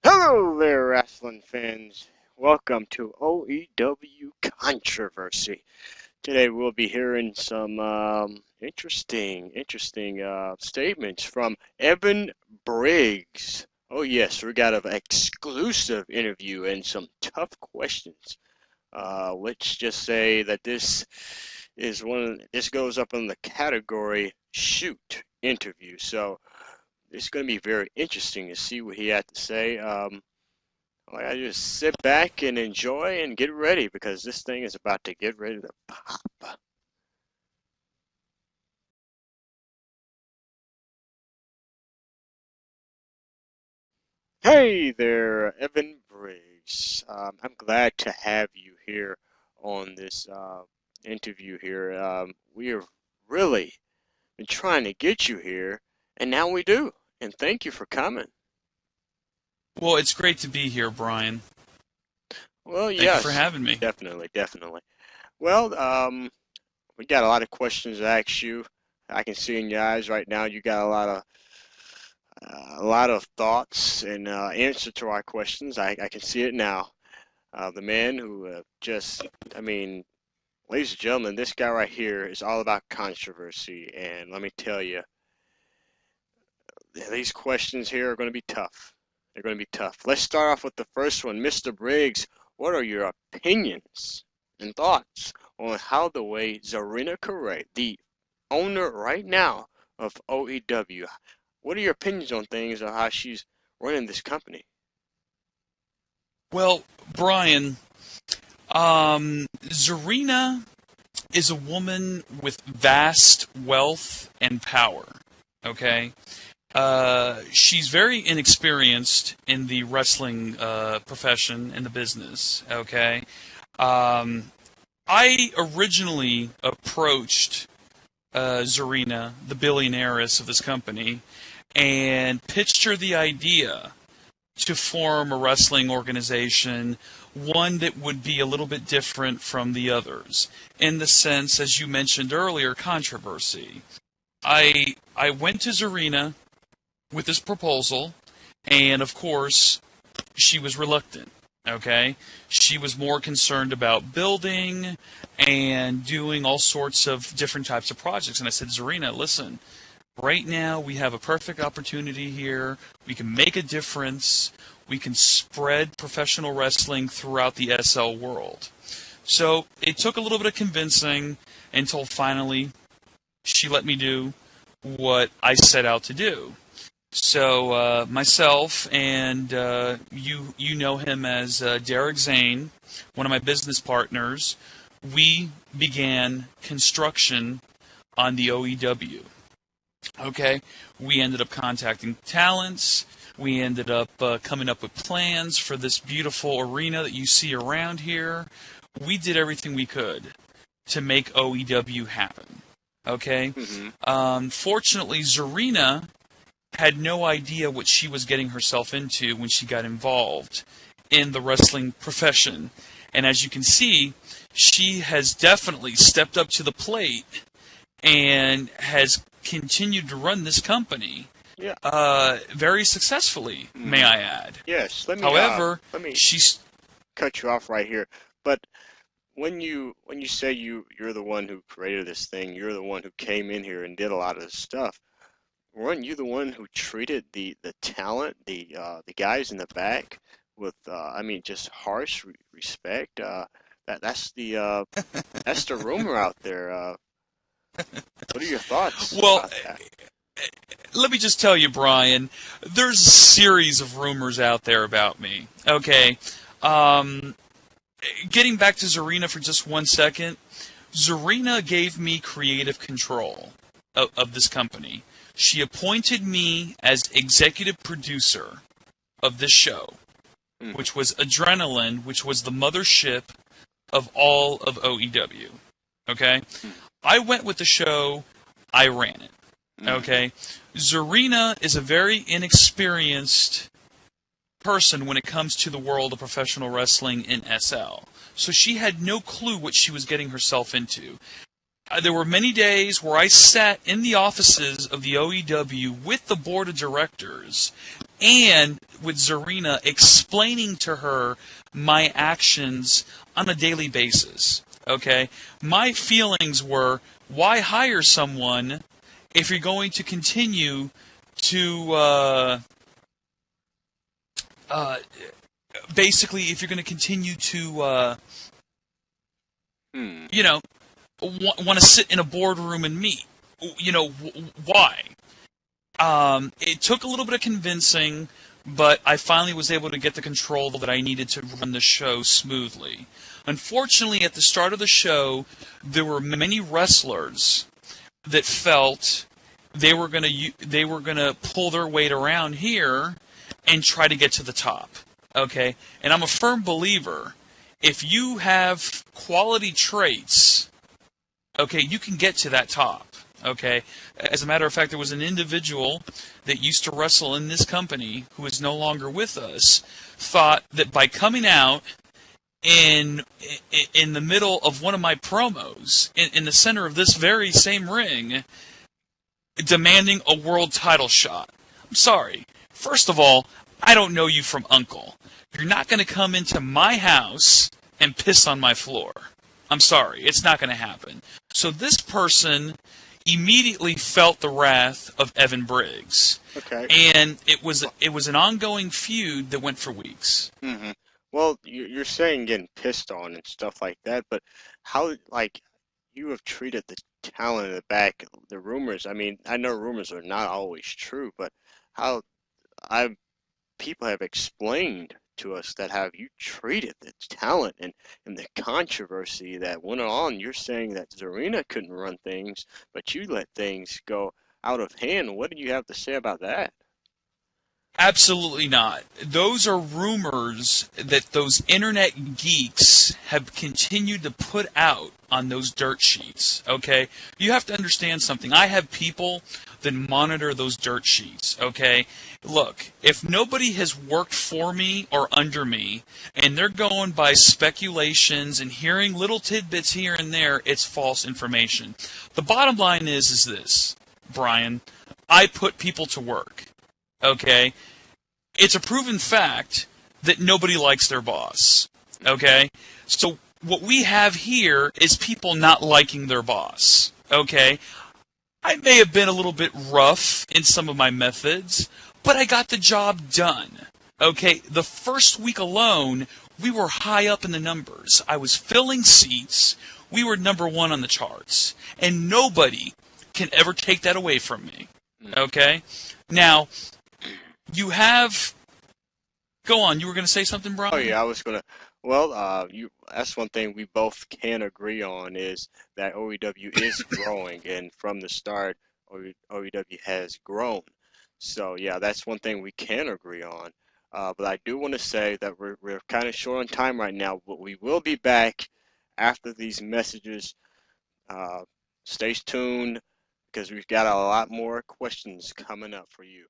Hello there, wrestling fans. Welcome to OEW Controversy. Today we'll be hearing some interesting statements from Evan Briggs. Oh yes, we got an exclusive interview and some tough questions. Let's just say that this goes up in the category shoot interview. So it's going to be very interesting to see what he had to say. I just sit back and enjoy and get ready because this thing is about to get ready to pop. Hey there, Evan Briggs. I'm glad to have you here on this interview here. We have really been trying to get you here, and now we do. And thank you for coming. Well, it's great to be here, Brian. Well, Thank you for yes, having me. definitely. Well, we got a lot of questions to ask you. I can see in your eyes right now you got a lot of thoughts and answer to our questions. I can see it now. The man who I mean, ladies and gentlemen, this guy right here is all about controversy. And let me tell you, these questions here are going to be tough. They're going to be tough. Let's start off with the first one. Mr. Briggs, what are your opinions and thoughts on how the way Zarina Correa, the owner right now of OEW, what are your opinions on things on how she's running this company? Well, Brian, Zarina is a woman with vast wealth and power. Okay? She's very inexperienced in the wrestling profession and the business. Okay? Um, I originally approached Zarina, the billionaireess of this company, and pitched her the idea to form a wrestling organization, one that would be a little bit different from the others, in the sense, as you mentioned earlier, controversy. I went to Zarina with this proposal, and of course, she was reluctant. Okay, she was more concerned about building and doing all sorts of different types of projects. And I said, Zarina, listen, right now, we have a perfect opportunity here. We can make a difference. We can spread professional wrestling throughout the SL world. So it took a little bit of convincing until finally she let me do what I set out to do. So myself and you know him as Derek Zane, one of my business partners. We began construction on the OEW. Okay, we ended up contacting talents. We ended up coming up with plans for this beautiful arena that you see around here. We did everything we could to make OEW happen. Okay, Hmm. fortunately, Zarina had no idea what she was getting herself into when she got involved in the wrestling profession. And as you can see, she has definitely stepped up to the plate and has continued to run this company Yeah. very successfully, may Hmm. I add. Yes. However, Let me she's cut you off right here. But when you say you're the one who created this thing, you're the one who came in here and did a lot of this stuff. Weren't you the one who treated the talent, the guys in the back with I mean just harsh respect? That's the rumor out there. What are your thoughts well. about that? Let me just tell you, Brian. There's a series of rumors out there about me. Okay, um, getting back to Zarina for just 1 second. Zarina gave me creative control of this company. She appointed me as executive producer of this show, Hmm. which was Adrenaline, which was the mothership of all of OEW. Okay? I went with the show, I ran it. Hmm. Okay? Zarina is a very inexperienced person when it comes to the world of professional wrestling in SL. So she had no clue what she was getting herself into. There were many days where I sat in the offices of the OEW with the board of directors and with Zarina explaining to her my actions on a daily basis. Okay? My feelings were, why hire someone if you're going to continue to uh, basically, if you're going to continue to Hmm. you know, want to sit in a boardroom and meet. Why? It took a little bit of convincing, but I finally was able to get the control that I needed to run the show smoothly. Unfortunately, at the start of the show, there were many wrestlers that felt they were gonna pull their weight around here and try to get to the top. Okay, and I'm a firm believer. If you have quality traits, okay, you can get to that top. Okay, as a matter of fact, there was an individual that used to wrestle in this company who is no longer with us. Thought that by coming out in in the middle of one of my promos, in the center of this very same ring, demanding a world title shot. I'm sorry. First of all, I don't know you from Uncle. You're not going to come into my house and piss on my floor. I'm sorry. It's not going to happen. So this person immediately felt the wrath of Evan Briggs. Okay. And it was an ongoing feud that went for weeks. Hmm. Well, you're saying getting pissed on and stuff like that, but how, like, you have treated the talent in the back, the rumors. I mean, I know rumors are not always true, but how I people have explained to us that have you treated the talent and the controversy that went on. You're saying that Zarina couldn't run things, but you let things go out of hand. What do you have to say about that? Absolutely not. Those are rumors that those internet geeks have continued to put out on those dirt sheets. Okay? You have to understand something. I have people that monitor those dirt sheets. Okay? Look, if nobody has worked for me or under me, and they're going by speculations and hearing little tidbits here and there, it's false information. The bottom line is this, Brian. I put people to work. Okay? It's a proven fact that nobody likes their boss. Okay? So what we have here is people not liking their boss. Okay? I may have been a little bit rough in some of my methods, but I got the job done. Okay? The first week alone, we were high up in the numbers. I was filling seats. We were number one on the charts. And nobody can ever take that away from me. Okay? Now, you have. Go on. You were going to say something, Oh Brian? yeah, I was gonna. Well, you. That's one thing we both can agree on is that OEW is growing, and from the start, OEW has grown. So yeah, that's one thing we can agree on. But I do want to say that we're kind of short on time right now, but we will be back after these messages. Uh, Stay tuned because we've got a lot more questions coming up for you.